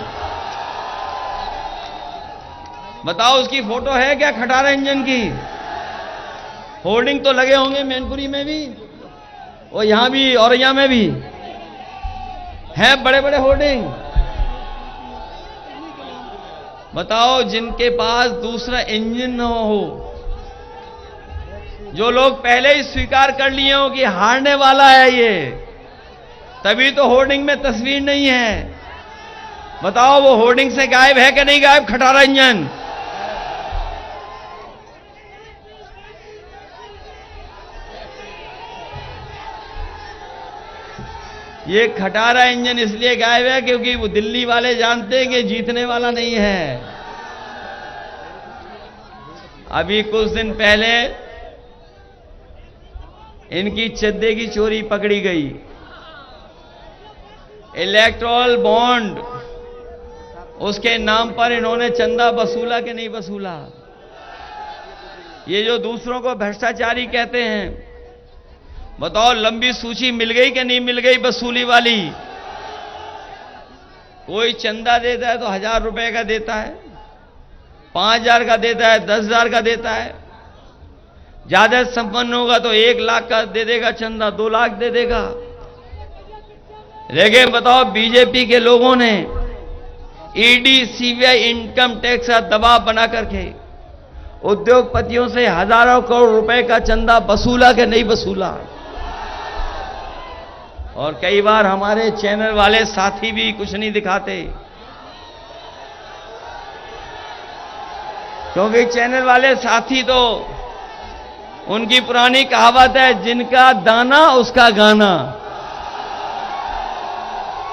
बताओ उसकी फोटो है क्या खटारा इंजन की? होर्डिंग तो लगे होंगे मैनपुरी में भी और यहां भी औरैया में भी है बड़े बड़े होर्डिंग। बताओ जिनके पास दूसरा इंजन न हो, जो लोग पहले ही स्वीकार कर लिए हो कि हारने वाला है ये, तभी तो होर्डिंग में तस्वीर नहीं है। बताओ वो होर्डिंग से गायब है कि नहीं गायब खटारा इंजन? ये खटारा इंजन इसलिए गायब है क्योंकि वो दिल्ली वाले जानते हैं कि जीतने वाला नहीं है। अभी कुछ दिन पहले इनकी चद्दे की चोरी पकड़ी गई। इलेक्टोरल बॉन्ड, उसके नाम पर इन्होंने चंदा वसूला कि नहीं वसूला? ये जो दूसरों को भ्रष्टाचारी कहते हैं, बताओ लंबी सूची मिल गई कि नहीं मिल गई वसूली वाली? कोई चंदा देता है तो 1000 रुपए का देता है, 5000 का देता है, 10,000 का देता है। ज्यादा संपन्न होगा तो 1 लाख का दे देगा चंदा, 2 लाख दे देगा। लेकिन बताओ बीजेपी के लोगों ने ईडी सीबीआई इनकम टैक्स का दबाव बना करके उद्योगपतियों से हजारों करोड़ रुपए का चंदा वसूला कि नहीं वसूला? और कई बार हमारे चैनल वाले साथी भी कुछ नहीं दिखाते, क्योंकि चैनल वाले साथी तो उनकी पुरानी कहावत है, जिनका दाना उसका गाना।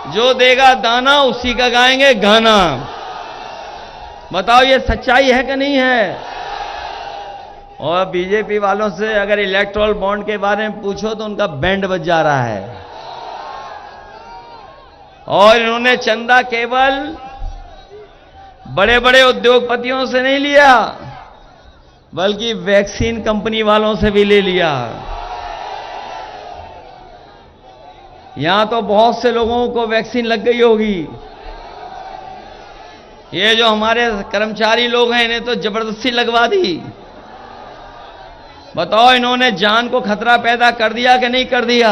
जो देगा दाना उसी का गाएंगे गाना। बताओ ये सच्चाई है कि नहीं है? और बीजेपी वालों से अगर इलेक्टोरल बॉन्ड के बारे में पूछो तो उनका बैंड बज जा रहा है। और इन्होंने चंदा केवल बड़े बड़े उद्योगपतियों से नहीं लिया, बल्कि वैक्सीन कंपनी वालों से भी ले लिया। यहां तो बहुत से लोगों को वैक्सीन लग गई होगी, ये जो हमारे कर्मचारी लोग हैं इन्हें तो जबरदस्ती लगवा दी। बताओ इन्होंने जान को खतरा पैदा कर दिया कि नहीं कर दिया?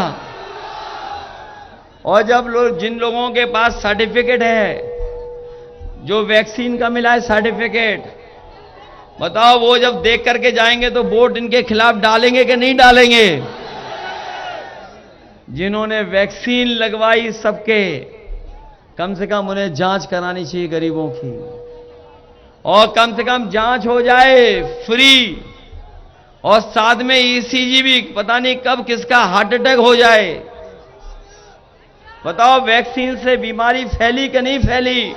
और जब लोग, जिन लोगों के पास सर्टिफिकेट है, जो वैक्सीन का मिला है सर्टिफिकेट, बताओ वो जब देख करके जाएंगे तो वोट इनके खिलाफ डालेंगे कि नहीं डालेंगे? जिन्होंने वैक्सीन लगवाई सबके, कम से कम उन्हें जांच करानी चाहिए गरीबों की, और कम से कम जांच हो जाए फ्री, और साथ में ईसीजी भी, पता नहीं कब किसका हार्ट अटैक हो जाए। बताओ वैक्सीन से बीमारी फैली कि नहीं फैली?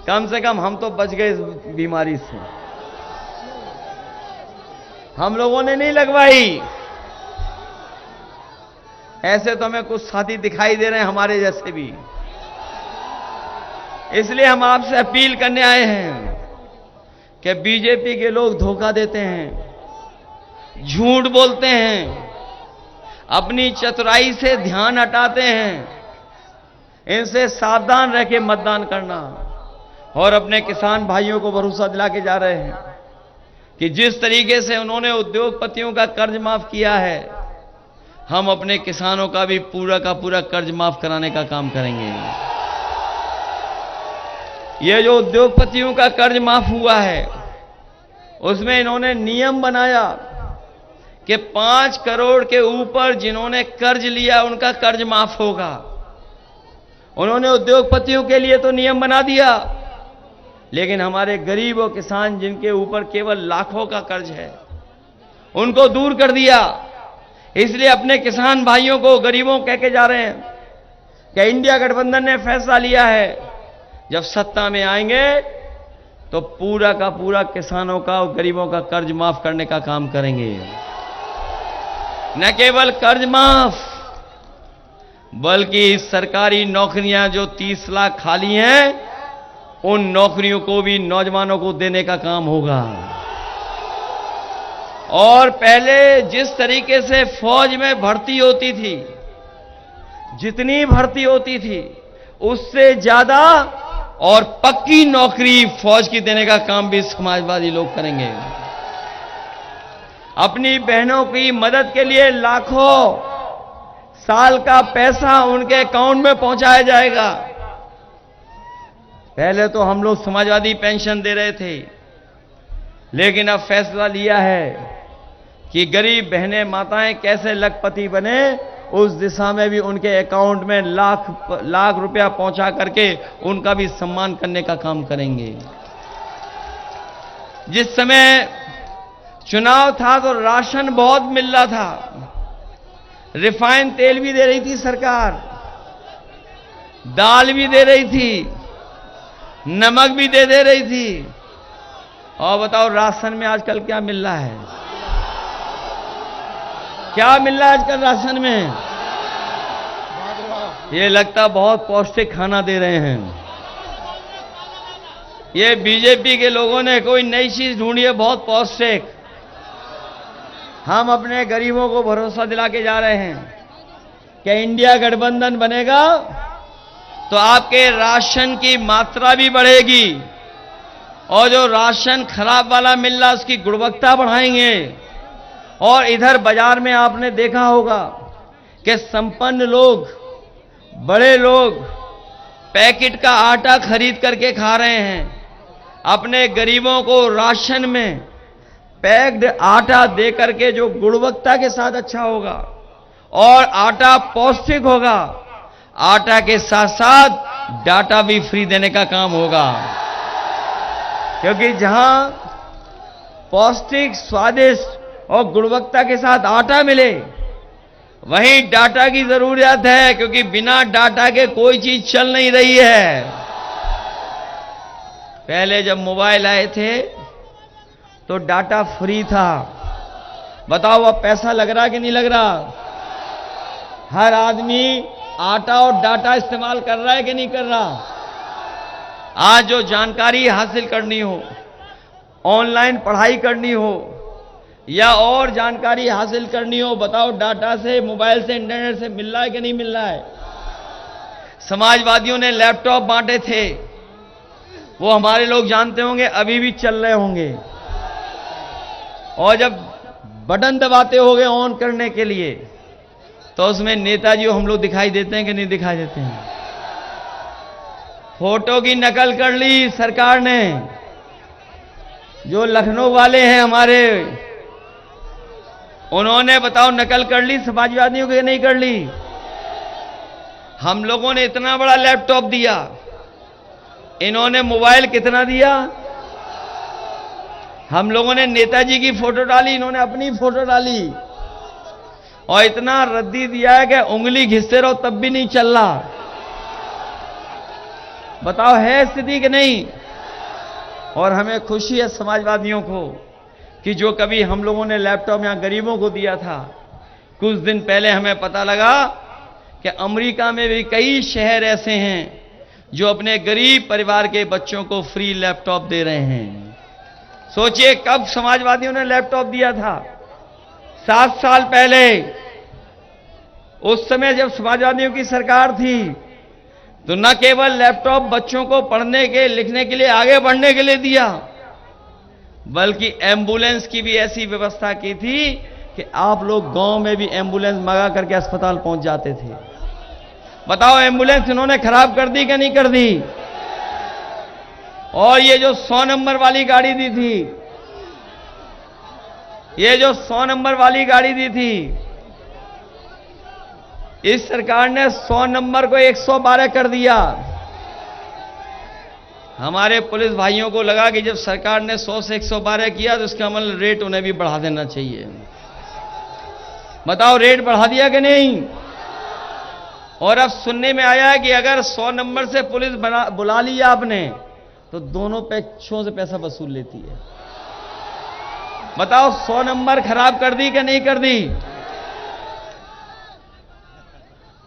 कम से कम हम तो बच गए इस बीमारी से। हम लोगों ने नहीं लगवाई। ऐसे तो हमें कुछ साथी दिखाई दे रहे हैं हमारे जैसे भी। इसलिए हम आपसे अपील करने आए हैं कि बीजेपी के लोग धोखा देते हैं, झूठ बोलते हैं, अपनी चतुराई से ध्यान हटाते हैं। इनसे सावधान रह के मतदान करना। और अपने किसान भाइयों को भरोसा दिला के जा रहे हैं कि जिस तरीके से उन्होंने उद्योगपतियों का कर्ज माफ किया है, हम अपने किसानों का भी पूरा का पूरा कर्ज माफ कराने का काम करेंगे। ये जो उद्योगपतियों का कर्ज माफ हुआ है, उसमें इन्होंने नियम बनाया कि 5 करोड़ के ऊपर जिन्होंने कर्ज लिया उनका कर्ज माफ होगा। उन्होंने उद्योगपतियों के लिए तो नियम बना दिया, लेकिन हमारे गरीब और किसान जिनके ऊपर केवल लाखों का कर्ज है, उनको दूर कर दिया। इसलिए अपने किसान भाइयों को, गरीबों कह के जा रहे हैं कि इंडिया गठबंधन ने फैसला लिया है, जब सत्ता में आएंगे तो पूरा का पूरा किसानों का और गरीबों का कर्ज माफ करने का काम करेंगे। न केवल कर्ज माफ, बल्कि सरकारी नौकरियां जो 30 लाख खाली हैं, उन नौकरियों को भी नौजवानों को देने का काम होगा। और पहले जिस तरीके से फौज में भर्ती होती थी, जितनी भर्ती होती थी, उससे ज्यादा और पक्की नौकरी फौज की देने का काम भी समाजवादी लोग करेंगे। अपनी बहनों की मदद के लिए लाखों साल का पैसा उनके अकाउंट में पहुंचाया जाएगा। पहले तो हम लोग समाजवादी पेंशन दे रहे थे, लेकिन अब फैसला लिया है कि गरीब बहनें, माताएं कैसे लखपति बने, उस दिशा में भी उनके अकाउंट में लाख रुपया पहुंचा करके उनका भी सम्मान करने का काम करेंगे। जिस समय चुनाव था तो राशन बहुत मिल रहा था, रिफाइंड तेल भी दे रही थी सरकार, दाल भी दे रही थी, नमक भी दे रही थी। और बताओ राशन में आजकल क्या मिल रहा है? क्या मिल रहा है आजकल राशन में? ये लगता बहुत पौष्टिक खाना दे रहे हैं। ये बीजेपी के लोगों ने कोई नई चीज ढूंढी है बहुत पौष्टिक। हम अपने गरीबों को भरोसा दिला के जा रहे हैं कि इंडिया गठबंधन बनेगा तो आपके राशन की मात्रा भी बढ़ेगी, और जो राशन खराब वाला मिल रहा उसकी गुणवत्ता बढ़ाएंगे। और इधर बाजार में आपने देखा होगा कि संपन्न लोग, बड़े लोग पैकेट का आटा खरीद करके खा रहे हैं। अपने गरीबों को राशन में पैक्ड आटा दे करके जो गुणवत्ता के साथ अच्छा होगा और आटा पौष्टिक होगा, आटा के साथ साथ डाटा भी फ्री देने का काम होगा। क्योंकि जहां पौष्टिक, स्वादिष्ट और गुणवत्ता के साथ आटा मिले, वहीं डाटा की जरूरत है, क्योंकि बिना डाटा के कोई चीज चल नहीं रही है। पहले जब मोबाइल आए थे तो डाटा फ्री था। बताओ अब पैसा लग रहा कि नहीं लग रहा? हर आदमी आटा और डाटा इस्तेमाल कर रहा है कि नहीं कर रहा? आज जो जानकारी हासिल करनी हो, ऑनलाइन पढ़ाई करनी हो या और जानकारी हासिल करनी हो, बताओ डाटा से, मोबाइल से, इंटरनेट से मिल रहा है कि नहीं मिल रहा है? समाजवादियों ने लैपटॉप बांटे थे, वो हमारे लोग जानते होंगे, अभी भी चल रहे होंगे। और जब बटन दबाते होंगे ऑन करने के लिए, तो उसमें नेताजी हम लोग दिखाई देते हैं कि नहीं दिखाई देते हैं? फोटो की नकल कर ली सरकार ने। जो लखनऊ वाले हैं हमारे, उन्होंने बताओ नकल कर ली समाजवादियों की नहीं कर ली? हम लोगों ने इतना बड़ा लैपटॉप दिया, इन्होंने मोबाइल कितना दिया? हम लोगों ने नेताजी की फोटो डाली, इन्होंने अपनी फोटो डाली। और इतना रद्दी दिया है कि उंगली घिसते रहो तब भी नहीं चल रहा। बताओ है स्थिति कि नहीं? और हमें खुशी है समाजवादियों को कि जो कभी हम लोगों ने लैपटॉप यहां गरीबों को दिया था, कुछ दिन पहले हमें पता लगा कि अमेरिका में भी कई शहर ऐसे हैं जो अपने गरीब परिवार के बच्चों को फ्री लैपटॉप दे रहे हैं। सोचिए कब समाजवादियों ने लैपटॉप दिया था? 7 साल पहले। उस समय जब समाजवादियों की सरकार थी, तो न केवल लैपटॉप बच्चों को पढ़ने के लिखने के लिए आगे बढ़ने के लिए दिया, बल्कि एम्बुलेंस की भी ऐसी व्यवस्था की थी कि आप लोग गांव में भी एम्बुलेंस मंगा करके अस्पताल पहुंच जाते थे। बताओ एम्बुलेंस इन्होंने खराब कर दी कि नहीं कर दी? और ये जो 100 नंबर वाली गाड़ी दी थी, ये जो 100 नंबर वाली गाड़ी दी थी, इस सरकार ने 100 नंबर को 112 कर दिया। हमारे पुलिस भाइयों को लगा कि जब सरकार ने 100 से 112 किया तो इसका मतलब रेट उन्हें भी बढ़ा देना चाहिए। बताओ रेट बढ़ा दिया कि नहीं? और अब सुनने में आया है कि अगर 100 नंबर से पुलिस बुला लिया आपने, तो दोनों पक्षों से पैसा वसूल लेती है। बताओ 100 नंबर खराब कर दी कि नहीं कर दी?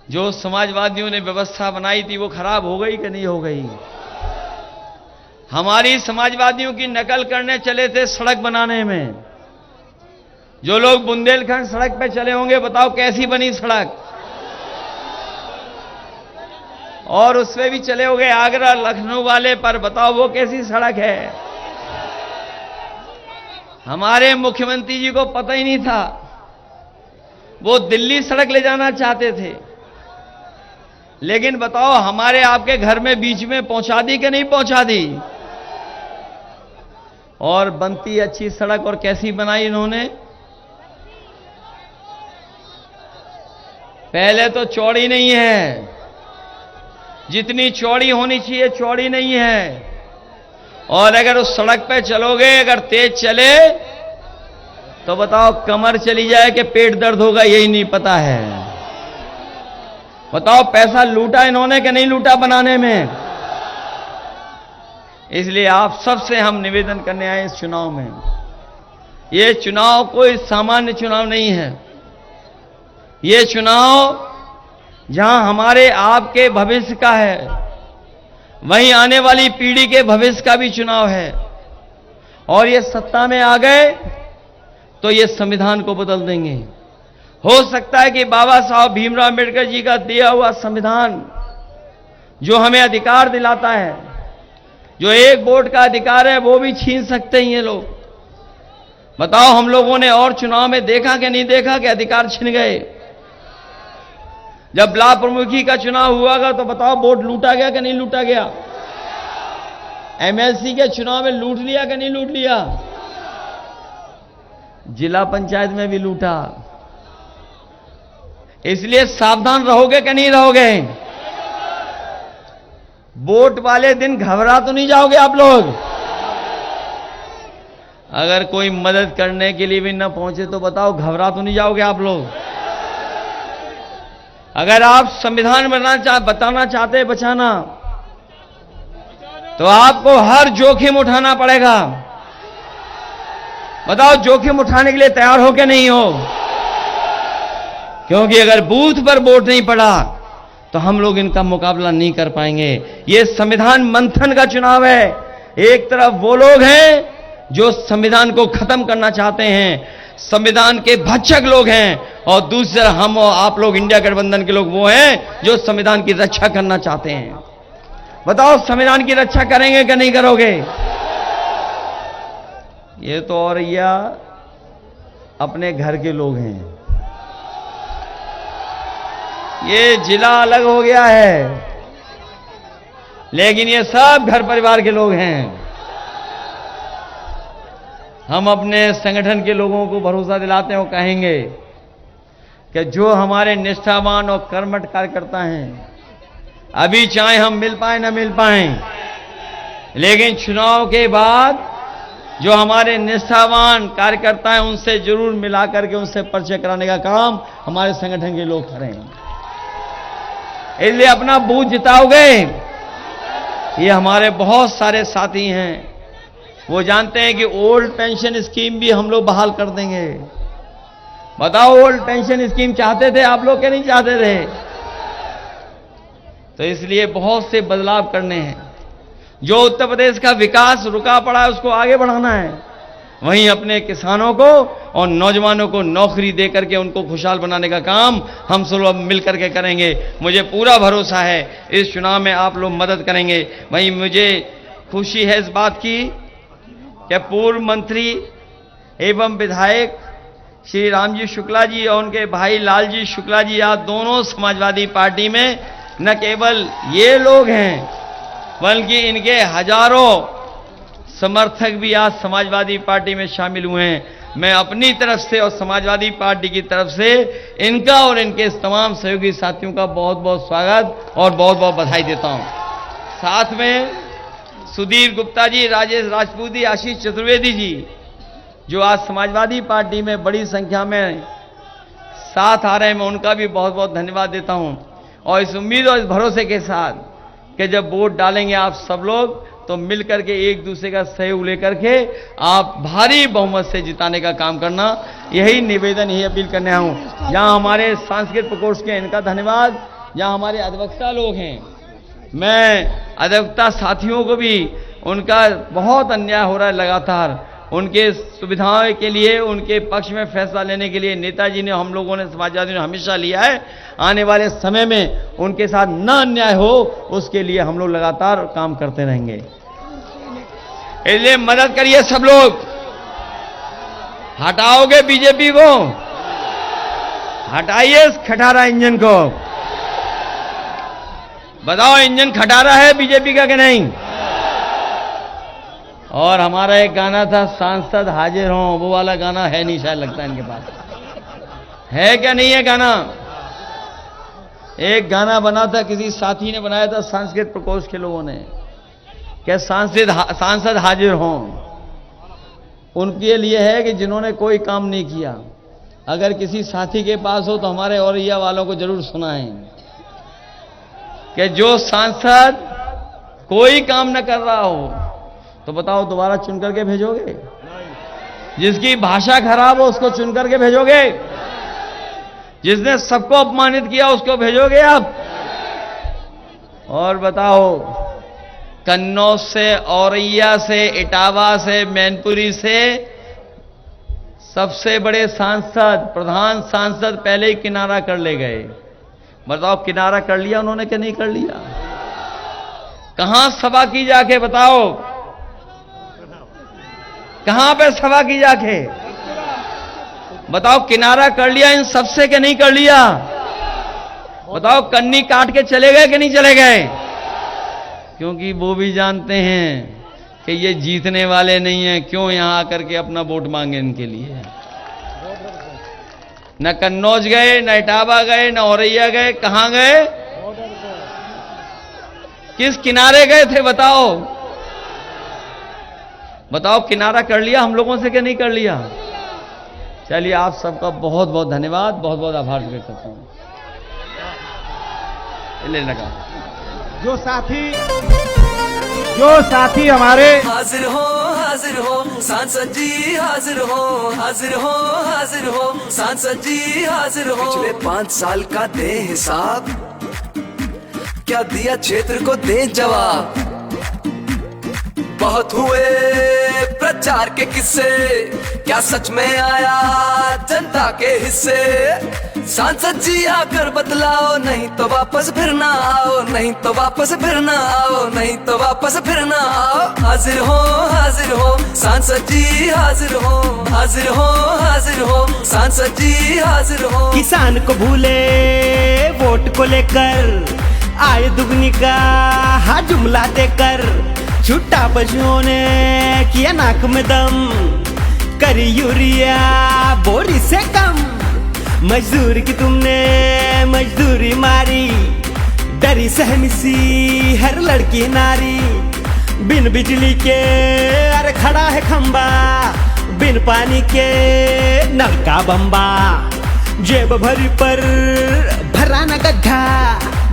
जो समाजवादियों ने व्यवस्था बनाई थी वो खराब हो गई कि नहीं हो गई? हमारी समाजवादियों की नकल करने चले थे सड़क बनाने में। जो लोग बुंदेलखंड सड़क पे चले होंगे, बताओ कैसी बनी सड़क? और उसमें भी चले होंगे आगरा लखनऊ वाले पर, बताओ वो कैसी सड़क है? हमारे मुख्यमंत्री जी को पता ही नहीं था, वो दिल्ली सड़क ले जाना चाहते थे, लेकिन बताओ हमारे आपके घर में बीच में पहुंचा दी कि नहीं पहुंचा दी? और बनती अच्छी सड़क और कैसी बनाई इन्होंने? पहले तो चौड़ी नहीं है, जितनी चौड़ी होनी चाहिए चौड़ी नहीं है। और अगर उस सड़क पे चलोगे, अगर तेज चले तो बताओ कमर चली जाए कि पेट दर्द होगा यही नहीं पता है। बताओ पैसा लूटा इन्होंने कि नहीं लूटा बनाने में? इसलिए आप सबसे हम निवेदन करने आए इस चुनाव में। ये चुनाव कोई सामान्य चुनाव नहीं है। ये चुनाव जहां हमारे आपके भविष्य का है, वहीं आने वाली पीढ़ी के भविष्य का भी चुनाव है। और ये सत्ता में आ गए तो ये संविधान को बदल देंगे। हो सकता है कि बाबा साहब भीमराव अंबेडकर जी का दिया हुआ संविधान जो हमें अधिकार दिलाता है, जो एक वोट का अधिकार है, वो भी छीन सकते हैं ये लोग। बताओ हम लोगों ने और चुनाव में देखा कि नहीं देखा कि अधिकार छिन गए? जब ब्लॉक प्रमुखी का चुनाव हुआ तो बताओ वोट लूटा गया कि नहीं लूटा गया? एमएलसी के चुनाव में लूट लिया कि नहीं लूट लिया? जिला पंचायत में भी लूटा। इसलिए सावधान रहोगे कि नहीं रहोगे? वोट वाले दिन घबरा तो नहीं जाओगे आप लोग? अगर कोई मदद करने के लिए भी न पहुंचे तो बताओ घबरा तो नहीं जाओगे आप लोग? अगर आप संविधान बताना चाहते बचाना, तो आपको हर जोखिम उठाना पड़ेगा। बताओ जोखिम उठाने के लिए तैयार हो कि नहीं हो? क्योंकि अगर बूथ पर वोट नहीं पड़ा तो हम लोग इनका मुकाबला नहीं कर पाएंगे। ये संविधान मंथन का चुनाव है। एक तरफ वो लोग हैं जो संविधान को खत्म करना चाहते हैं, संविधान के भक्षक लोग हैं, और दूसरा हम और आप लोग इंडिया गठबंधन के लोग वो हैं जो संविधान की रक्षा करना चाहते हैं। बताओ संविधान की रक्षा करेंगे कि नहीं करोगे? ये तो औरैया अपने घर के लोग हैं, ये जिला अलग हो गया है, लेकिन ये सब घर परिवार के लोग हैं। हम अपने संगठन के लोगों को भरोसा दिलाते हैं और कहेंगे कि जो हमारे निष्ठावान और कर्मठ कार्यकर्ता हैं, अभी चाहे हम मिल पाए ना मिल पाए, लेकिन चुनाव के बाद जो हमारे निष्ठावान कार्यकर्ता हैं उनसे जरूर मिला करके उनसे परिचय कराने का काम हमारे संगठन के लोग करें। इसलिए अपना बूथ जिताओगे। ये हमारे बहुत सारे साथी हैं, वो जानते हैं कि ओल्ड पेंशन स्कीम भी हम लोग बहाल कर देंगे। बताओ, ओल्ड पेंशन स्कीम चाहते थे आप लोग, क्या नहीं चाहते थे? तो इसलिए बहुत से बदलाव करने हैं। जो उत्तर प्रदेश का विकास रुका पड़ा है उसको आगे बढ़ाना है, वहीं अपने किसानों को और नौजवानों को नौकरी देकर के उनको खुशहाल बनाने का काम हम सब लोग मिलकर के करेंगे। मुझे पूरा भरोसा है इस चुनाव में आप लोग मदद करेंगे। वहीं मुझे खुशी है इस बात की कि पूर्व मंत्री एवं विधायक श्री रामजी शुक्ला जी और उनके भाई लालजी शुक्ला जी आज दोनों समाजवादी पार्टी में न केवल ये लोग हैं बल्कि इनके हजारों समर्थक भी आज समाजवादी पार्टी में शामिल हुए हैं। मैं अपनी तरफ से और समाजवादी पार्टी की तरफ से इनका और इनके तमाम सहयोगी साथियों का बहुत बहुत स्वागत और बहुत बहुत बधाई देता हूं। साथ में सुधीर गुप्ता जी, राजेश राजपूत जी, आशीष चतुर्वेदी जी जो आज समाजवादी पार्टी में बड़ी संख्या में साथ आ रहे हैं, मैं उनका भी बहुत बहुत धन्यवाद देता हूं। और इस उम्मीद और इस भरोसे के साथ कि जब वोट डालेंगे आप सब लोग तो मिलकर के एक दूसरे का सहयोग लेकर के आप भारी बहुमत से जिताने का काम करना, यही निवेदन, यही अपील करने आया हूं। जहां हमारे सांस्कृतिक प्रकोष्ठ के इनका धन्यवाद, जहां हमारे अधिवक्ता लोग हैं, मैं अधिवक्ता साथियों को भी, उनका बहुत अन्याय हो रहा है लगातार, उनके सुविधाओं के लिए, उनके पक्ष में फैसला लेने के लिए नेताजी ने, हम लोगों ने, समाजवादियों ने हमेशा लिया है। आने वाले समय में उनके साथ न अन्याय हो उसके लिए हम लोग लगातार काम करते रहेंगे। इसलिए मदद करिए सब लोग। हटाओगे बीजेपी को, हटाइए इस खटारा इंजन को। बताओ, इंजन खटारा है बीजेपी का कि नहीं? और हमारा एक गाना था, सांसद हाजिर हों, वो वाला गाना है नहीं शायद, लगता है इनके पास है क्या नहीं है गाना? एक गाना बना था, किसी साथी ने बनाया था सांस्कृतिक प्रकोष्ठ के लोगों ने, कि सांसद हाजिर हों। उनके लिए है कि जिन्होंने कोई काम नहीं किया, अगर किसी साथी के पास हो तो हमारे औरैया वालों को जरूर सुनाएं कि जो सांसद कोई काम न कर रहा हो तो बताओ दोबारा चुन करके भेजोगे? जिसकी भाषा खराब हो उसको चुन करके भेजोगे? जिसने सबको अपमानित किया उसको भेजोगे आप? और बताओ, कन्नौज से, औरैया से, इटावा से, मैनपुरी से सबसे बड़े सांसद, प्रधान सांसद पहले ही किनारा कर ले गए। बताओ, किनारा कर लिया उन्होंने कि नहीं कर लिया? कहां सभा की जाके? बताओ, कहां पे सभा की जाके? बताओ, किनारा कर लिया इन सबसे कि नहीं कर लिया? बताओ, कन्नी काट के चले गए कि नहीं चले गए? क्योंकि वो भी जानते हैं कि ये जीतने वाले नहीं हैं, क्यों यहां आकर के अपना वोट मांगे इनके लिए। न कन्नौज गए, न इटावा गए, न औरैया गए, कहां गए? किस किनारे गए थे? बताओ, बताओ, किनारा कर लिया हम लोगों से कि नहीं कर लिया? चलिए, आप सबका बहुत बहुत धन्यवाद, बहुत बहुत आभार व्यक्त करता हूं। ले लगा जो साथी हमारे हाजिर हो सांसद जी, हाजिर हो, हाजिर हो, हाजिर हो सांसद जी, हाजिर हो। पिछले 5 साल का दे हिसाब, क्या दिया क्षेत्र को दे जवाब। बहुत हुए प्रचार के किस्से, क्या सच में आया जनता के हिस्से? सांसद जी आकर बतलाओ, नहीं तो वापस फिर ना आओ, नहीं तो वापस फिर ना आओ, नहीं तो वापस फिर ना आओ। हाजिर हो सांसद जी, हाजिर हो, हाजिर हो, हाजिर हो सांसद जी, हाजिर हो। किसान को भूले वोट को लेकर, आय दुगनी का हाँ जुमला देकर, छुट्टा पशुओं ने किया नाक में दम, करी यूरिया बोरी से कम। मजदूर की तुमने मजदूरी मारी, डरी सहमी सी हर लड़की नारी। बिन बिजली के अरे खड़ा है खंबा, बिन पानी के नल का बम्बा। जेब भरी पर भरा न गड्ढा,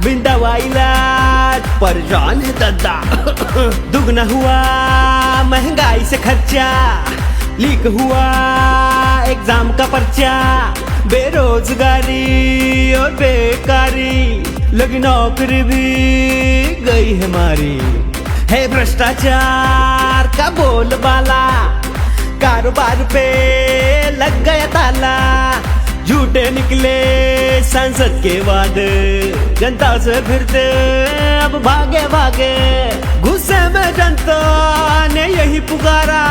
बिन दवा इलाज परेशान है दद्दा। दुगना हुआ महंगाई से खर्चा, लीक हुआ एग्जाम का पर्चा। बेरोजगारी और बेकारी, लगी नौकरी भी गई है मारी। है भ्रष्टाचार का बोलबाला, कारोबार पे लग गया ताला। झूठे निकले सांसद के वादे, जनता से फिरते अब भागे भागे। गुस्से में जनता ने यही पुकारा,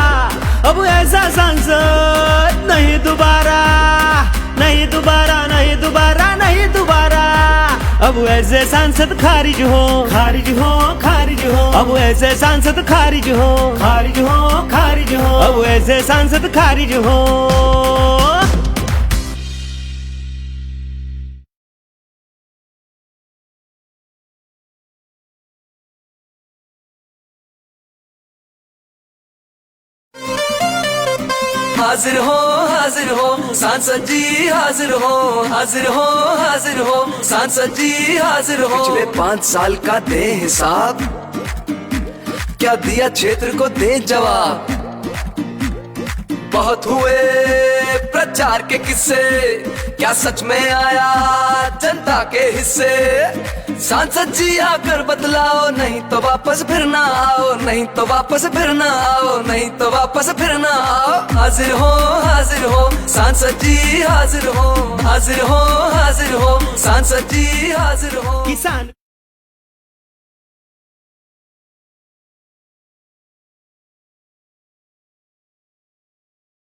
अब ऐसा सांसद नहीं दोबारा, नहीं दोबारा, नहीं दोबारा, नहीं दोबारा। अब ऐसे सांसद खारिज हो, खारिज हो, खारिज हो। अब ऐसे सांसद खारिज हो, खारिज हो, खारिज हो। अब ऐसे सांसद खारिज हो। हाजिर हो सांसद जी, हाजिर हो, हाजिर हो, हाजिर हो सांसद जी, हाजिर हो। पिछले 5 साल का दे हिसाब, क्या दिया क्षेत्र को दे जवाब। बहुत हुए प्रचार के किस्से, क्या सच में आया जनता के हिस्से? सांसद जी आकर बतलाओ, नहीं तो वापस फिर ना आओ, नहीं तो वापस फिर ना आओ, नहीं तो वापस फिर ना आओ। हाजिर हो सांसद जी, हाजिर हो, हाजिर हो, हाजिर हो सांसद जी, हाजिर हो। किसान